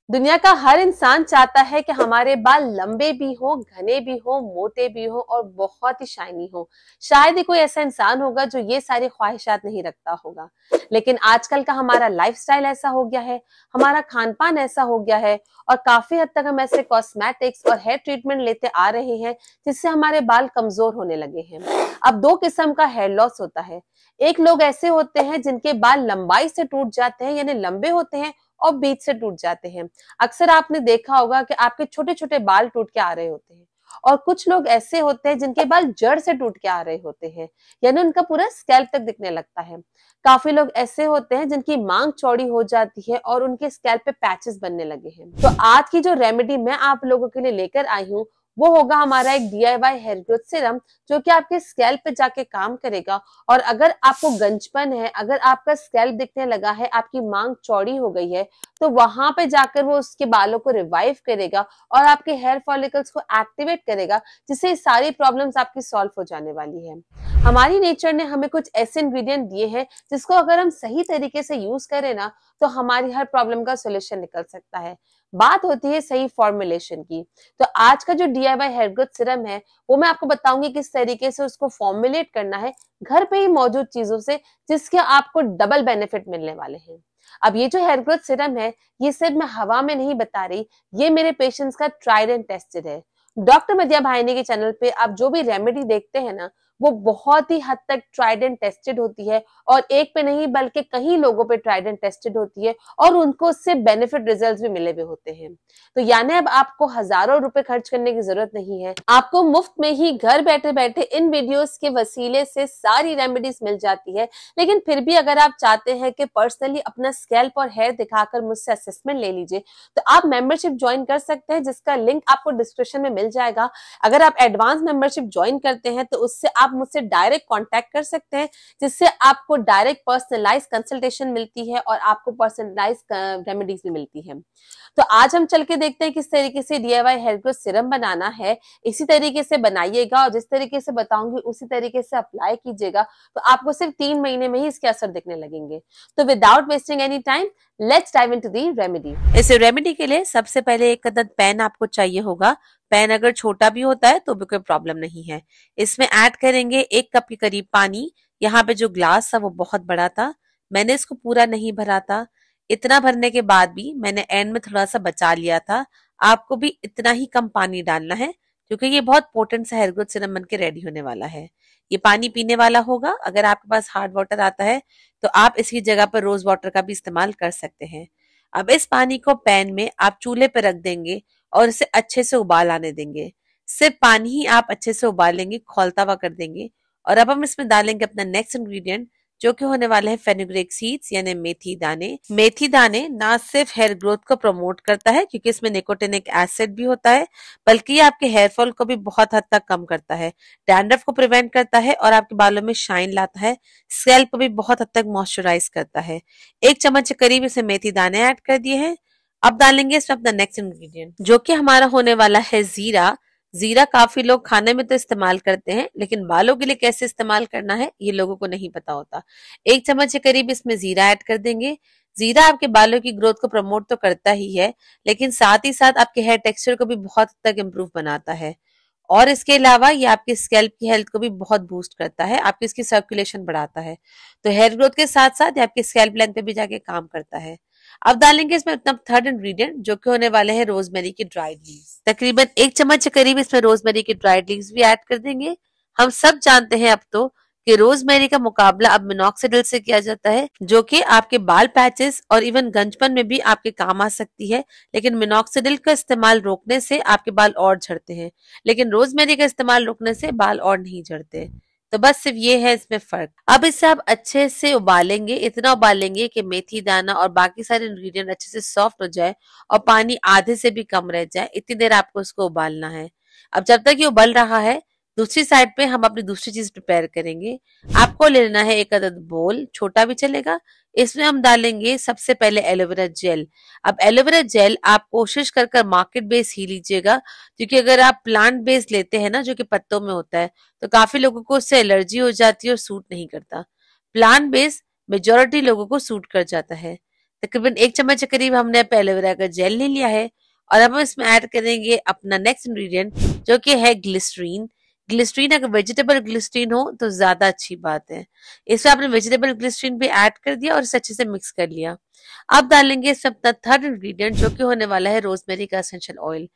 दुनिया का हर इंसान चाहता है कि हमारे बाल लंबे भी हो, घने भी हो, मोटे भी हो और बहुत ही शाइनी हो। शायद ही कोई ऐसा इंसान होगा जो ये सारी ख्वाहिशात नहीं रखता होगा। लेकिन आजकल का हमारा लाइफस्टाइल ऐसा हो गया है, हमारा खान पान ऐसा हो गया है और काफी हद तक हम ऐसे कॉस्मेटिक्स और हेयर ट्रीटमेंट लेते आ रहे हैं जिससे हमारे बाल कमजोर होने लगे हैं। अब दो किस्म का हेयर लॉस होता है। एक लोग ऐसे होते हैं जिनके बाल लंबाई से टूट जाते हैं, यानी लंबे होते हैं और बीच से टूट जाते हैं। अक्सर आपने देखा होगा कि आपके छोटे छोटे बाल टूट के आ रहे होते हैं। और कुछ लोग ऐसे होते हैं जिनके बाल जड़ से टूट के आ रहे होते हैं, यानी उनका पूरा स्कैल्प तक दिखने लगता है। काफी लोग ऐसे होते हैं जिनकी मांग चौड़ी हो जाती है और उनके स्कैल्प पे पैचेस बनने लगे हैं। तो आज की जो रेमेडी मैं आप लोगों के लिए लेकर आई हूँ वो होगा हमारा एक DIY हेयर ग्रोथ सीरम, जो कि आपके स्कैल्प पे जाके काम करेगा। और अगर आपको गंजपन है, अगर आपका स्कैल्प दिखने लगा है, आपकी मांग चौड़ी हो गई है, तो वहां पे जाकर वो उसके बालों को रिवाइव करेगा और आपके हेयर फॉलिकल्स को एक्टिवेट करेगा, जिससे सारी प्रॉब्लम्स आपकी सॉल्व हो जाने वाली है। हमारी नेचर ने हमें कुछ ऐसे इंग्रेडिएंट दिए हैं जिसको अगर हम सही तरीके से यूज करें ना, तो हमारी हर प्रॉब्लम का सोल्यूशन निकल सकता है। बात होती है सही फॉर्मुलेशन की। तो आज का जो DIY हेयर ग्रोथ सीरम है वो मैं आपको बताऊंगी किस तरीके से उसको फॉर्मुलेट करना है घर पे ही मौजूद चीजों से, जिसके आपको डबल बेनिफिट मिलने वाले हैं। अब ये जो हेयर ग्रोथ सीरम है ये सिर्फ मैं हवा में नहीं बता रही, ये मेरे पेशेंट्स का ट्राइड एंड टेस्टेड है। डॉक्टर मदिया भाईनी के चैनल पे आप जो भी रेमेडी देखते हैं ना, वो बहुत ही हद तक ट्राइड एंड टेस्टेड होती है और एक पे नहीं बल्कि कई लोगों पे ट्राइड एंड टेस्टेड होती है और उनको उससे बेनिफिट रिजल्ट्स भी मिले हुए होते हैं। तो यानी अब आपको हजारों रुपए खर्च करने की जरूरत नहीं है, आपको मुफ्त में ही घर बैठे बैठे इन वीडियोस के वसीले से सारी रेमेडीज मिल जाती है। लेकिन फिर भी अगर आप चाहते हैं कि पर्सनली अपना स्कैल्प और हेयर दिखाकर मुझसे असेसमेंट ले लीजिए, तो आप मेंबरशिप ज्वाइन कर सकते हैं, जिसका लिंक आपको डिस्क्रिप्शन में मिल जाएगा। अगर आप एडवांस मेंबरशिप ज्वाइन करते हैं तो उससे आप मुझसे डायरेक्ट कांटेक्ट कर सकते हैं, जिससे आपको डायरेक्ट पर्सनलाइज कंसल्टेशन मिलती है और आपको पर्सनलाइज रेमेडीज भी मिलती है। तो आज हम चल के देखते हैं किस तरीके से DIY हेयर ग्रोथ सीरम बनाना है। इसी तरीके से बनाइएगा और जिस तरीके से बताऊंगी उसी तरीके से अप्लाई कीजिएगा, तो आपको सिर्फ 3 महीने में ही इसके असर दिखने लगेंगे। तो without wasting any time, let's dive into the remedy. इस रेमेडी के लिए सबसे पहले एक अदद पैन आपको चाहिए होगा। पैन अगर छोटा भी होता है तो भी कोई प्रॉब्लम नहीं है। इसमें ऐड करेंगे 1 कप के करीब पानी। यहाँ पे जो ग्लास था वो बहुत बड़ा था, मैंने इसको पूरा नहीं भरा था। इतना भरने के बाद भी मैंने एंड में थोड़ा सा बचा लिया था। आपको भी इतना ही कम पानी डालना है, क्योंकि ये बहुत पोटेंट सा हेयर ग्रोथ सीरम बन के रेडी होने वाला है। ये पानी पीने वाला होगा। अगर आपके पास हार्ड वाटर आता है तो आप इसकी जगह पर रोज वाटर का भी इस्तेमाल कर सकते हैं। अब इस पानी को पैन में आप चूल्हे पर रख देंगे और इसे अच्छे से उबाल आने देंगे। सिर्फ पानी ही आप अच्छे से उबालेंगे, खौलता हुआ कर देंगे। और अब हम इसमें डालेंगे अपना नेक्स्ट इंग्रेडिएंट, जो कि होने वाले हैं फेनुग्रीक सीड्स यानी मेथी दाने। मेथी दाने ना सिर्फ हेयर ग्रोथ को प्रमोट करता है, क्योंकि इसमें निकोटिनिक एसिड भी होता है, बल्कि ये आपके हेयर फॉल को भी बहुत हद तक कम करता है, डैंड्रफ को प्रिवेंट करता है और आपके बालों में शाइन लाता है, स्कैल्प को भी बहुत हद तक मॉइस्चराइज करता है। 1 चम्मच के करीब इसमें मेथी दाने ऐड कर दिए हैं। अब डालेंगे इसमें अपना नेक्स्ट इंग्रेडिएंट, जो कि हमारा होने वाला है जीरा। जीरा काफी लोग खाने में तो इस्तेमाल करते हैं, लेकिन बालों के लिए कैसे इस्तेमाल करना है ये लोगों को नहीं पता होता। 1 चम्मच के करीब इसमें जीरा ऐड कर देंगे। जीरा आपके बालों की ग्रोथ को प्रमोट तो करता ही है, लेकिन साथ ही साथ आपके हेयर टेक्सचर को भी बहुत हद तक इम्प्रूव बनाता है। और इसके अलावा ये आपके स्कैल्प की हेल्थ को भी बहुत बूस्ट करता है, आपकी इसकी सर्कुलेशन बढ़ाता है। तो हेयर ग्रोथ के साथ साथ ये आपके स्कैल्प लेंथ पे भी जाके काम करता है। अब डालेंगे इसमें अपना थर्ड इंग्रेडिएंट, जो कि होने वाले हैं रोजमेरी की ड्राइड लीव्स। तकरीबन 1 चम्मच के करीब इसमें रोजमेरी की ड्राइड लीव्स भी ऐड कर देंगे। हम सब जानते हैं अब तो कि रोजमेरी का मुकाबला अब मिनॉक्सिडिल से किया जाता है, जो कि आपके बाल पैचेस और इवन गंजपन में भी आपके काम आ सकती है। लेकिन मिनॉक्सिडिल का इस्तेमाल रोकने से आपके बाल और झड़ते हैं, लेकिन रोजमेरी का इस्तेमाल रोकने से बाल और नहीं झड़ते। तो बस सिर्फ ये है इसमें फर्क। अब इसे आप अच्छे से उबालेंगे, इतना उबालेंगे कि मेथी दाना और बाकी सारे इंग्रेडिएंट अच्छे से सॉफ्ट हो जाए और पानी आधे से भी कम रह जाए। इतनी देर आपको इसको उबालना है। अब जब तक ये उबल रहा है, दूसरी साइड पे हम अपनी दूसरी चीज प्रिपेयर करेंगे। आपको लेना है 1 अदद बोल, छोटा भी चलेगा। इसमें हम डालेंगे सबसे पहले एलोवेरा जेल। अब एलोवेरा जेल आप कोशिश कर मार्केट बेस ही लीजिएगा, क्योंकि अगर आप प्लांट बेस लेते हैं ना, जो कि पत्तों में होता है, तो काफी लोगों को उससे एलर्जी हो जाती है और सूट नहीं करता। प्लांट बेस मेजोरिटी लोगों को सूट कर जाता है। तकरीबन 1 चम्मच के करीब हमने एलोवेरा का जेल ले लिया है और अब हम इसमें ऐड करेंगे अपना नेक्स्ट इंग्रेडिएंट जो कि है ग्लिसरीन। ग्लिसरीन अगर वेजिटेबल ग्लिसरीन हो तो ज्यादा अच्छी बात है। इसमें आपने वेजिटेबल ग्लिसरीन भी ऐड कर दिया और इसे अच्छे से मिक्स कर लिया। अब डालेंगे इसमें अपना थर्ड इंग्रेडिएंट जो कि होने वाला है रोजमेरी का एसेंशियल ऑयल।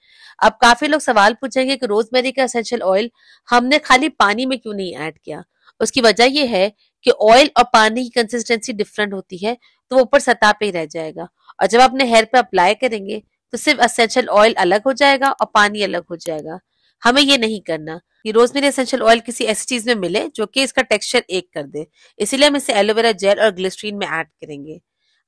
अब काफी लोग सवाल पूछेंगे कि रोजमेरी का एसेंशियल ऑयल हमने खाली पानी में क्यों नहीं ऐड किया। उसकी वजह यह है कि ऑयल और पानी की कंसिस्टेंसी डिफरेंट होती है, तो वो ऊपर सतह पे ही रह जाएगा और जब अपने हेयर पे अप्लाई करेंगे तो सिर्फ एसेंशियल ऑयल अलग हो जाएगा और पानी अलग हो जाएगा। हमें ये नहीं करना। ये रोजमेरी एसेंशियल ऑयल किसी ऐसी चीज में मिले जो कि इसका टेक्सचर एक कर दे, इसीलिए हम इसे एलोवेरा जेल और ग्लिसरीन में ऐड करेंगे।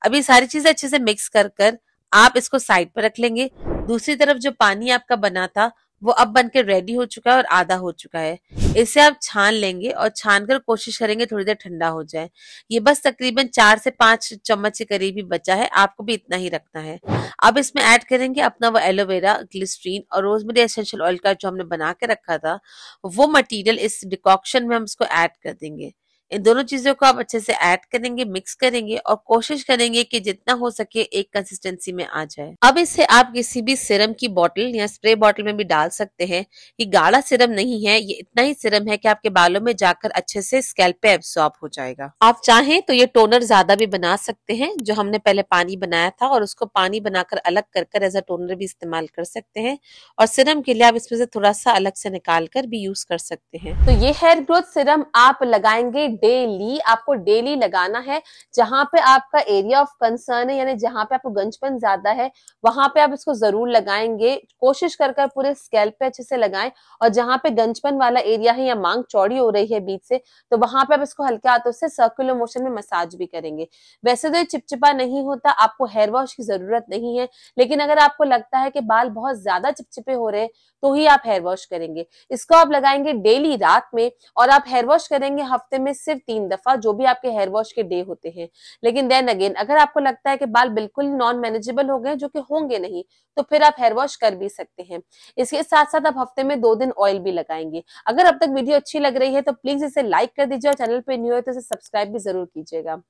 अभी सारी चीजें अच्छे से मिक्स कर कर आप इसको साइड पर रख लेंगे। दूसरी तरफ जो पानी आपका बना था वो अब बन के रेडी हो चुका है और आधा हो चुका है। इसे आप छान लेंगे और छान कर कोशिश करेंगे थोड़ी देर ठंडा हो जाए। ये बस तकरीबन 4 से 5 चम्मच के करीब ही बचा है, आपको भी इतना ही रखना है। अब इसमें ऐड करेंगे अपना वो एलोवेरा, ग्लिसरीन और रोजमेरी एसेंशियल ऑयल का जो हमने बना के रखा था वो मटेरियल इस डिकॉक्शन में हम इसको ऐड कर देंगे। इन दोनों चीजों को आप अच्छे से ऐड करेंगे, मिक्स करेंगे और कोशिश करेंगे कि जितना हो सके एक कंसिस्टेंसी में आ जाए। अब इसे आप किसी भी सिरम की बोतल या स्प्रे बोतल में भी डाल सकते हैं। ये गाढ़ा सिरम नहीं है, ये इतना ही सिरम है कि आपके बालों में जाकर अच्छे से स्कैल्प पे एब्सॉर्ब हो जाएगा। आप चाहें तो ये टोनर ज्यादा भी बना सकते हैं। जो हमने पहले पानी बनाया था और उसको पानी बनाकर अलग कर एज अ टोनर भी इस्तेमाल कर सकते हैं और सिरम के लिए आप इसमें से थोड़ा सा अलग से निकाल कर भी यूज कर सकते हैं। तो ये हेयर ग्रोथ सिरम आप लगाएंगे डेली, आपको डेली लगाना है। जहां पे आपका एरिया ऑफ कंसर्न है यानी जहां पे आपको गंजपन ज्यादा है वहां पे आप इसको जरूर लगाएंगे। कोशिश कर पूरे स्कैल्प पे अच्छे से लगाएं और जहां पे गंजपन वाला एरिया है या मांग चौड़ी हो रही है बीच से तो वहां पे आप इसको हल्के हाथों से सर्कुलर मोशन में मसाज भी करेंगे। वैसे तो ये चिपचिपा नहीं होता, आपको हेयर वॉश की जरूरत नहीं है, लेकिन अगर आपको लगता है कि बाल बहुत ज्यादा चिपचिपे हो रहे हैं तो ही आप हेयर वॉश करेंगे। इसको आप लगाएंगे डेली रात में और आप हेयर वॉश करेंगे हफ्ते में सिर्फ 3 दफा, जो भी आपके हेयर वॉश के डे होते हैं। लेकिन देन अगेन अगर आपको लगता है कि बाल बिल्कुल नॉन मैनेजेबल हो गए, जो कि होंगे नहीं, तो फिर आप हेयर वॉश कर भी सकते हैं। इसके साथ साथ आप हफ्ते में 2 दिन ऑयल भी लगाएंगे। अगर अब तक वीडियो अच्छी लग रही है तो प्लीज इसे लाइक कर दीजिए और चैनल पे न्यू है तो इसे सब्सक्राइब भी जरूर कीजिएगा।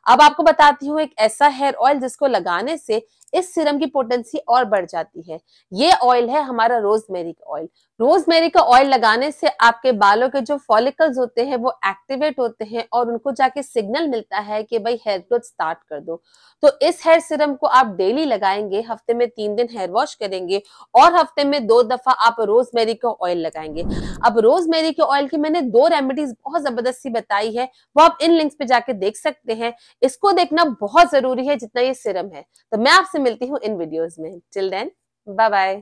अब आपको बताती हूँ एक ऐसा हेयर ऑयल जिसको लगाने से इस सीरम की पोटेंसी और बढ़ जाती है। ये ऑयल है हमारा रोजमेरी का ऑयल। रोजमेरी का ऑयल लगाने से आपके बालों के जो फॉलिकल्स होते हैं वो एक्टिवेट होते हैं और उनको जाके सिग्नल मिलता है कि भाई हेयर ग्रोथ स्टार्ट कर दो। तो इस हेयर सीरम को आप डेली लगाएंगे, हफ्ते में 3 दिन हेयर वॉश करेंगे और हफ्ते में 2 दफा आप रोजमेरी का ऑयल लगाएंगे। अब रोजमेरी के ऑयल की मैंने 2 रेमेडीज बहुत जबरदस्ती बताई है, वो आप इन लिंक्स पे जाके देख सकते हैं। इसको देखना बहुत जरूरी है जितना ये सीरम है। तो मैं आपसे मिलती हूँ इन वीडियोस में। Till then bye bye.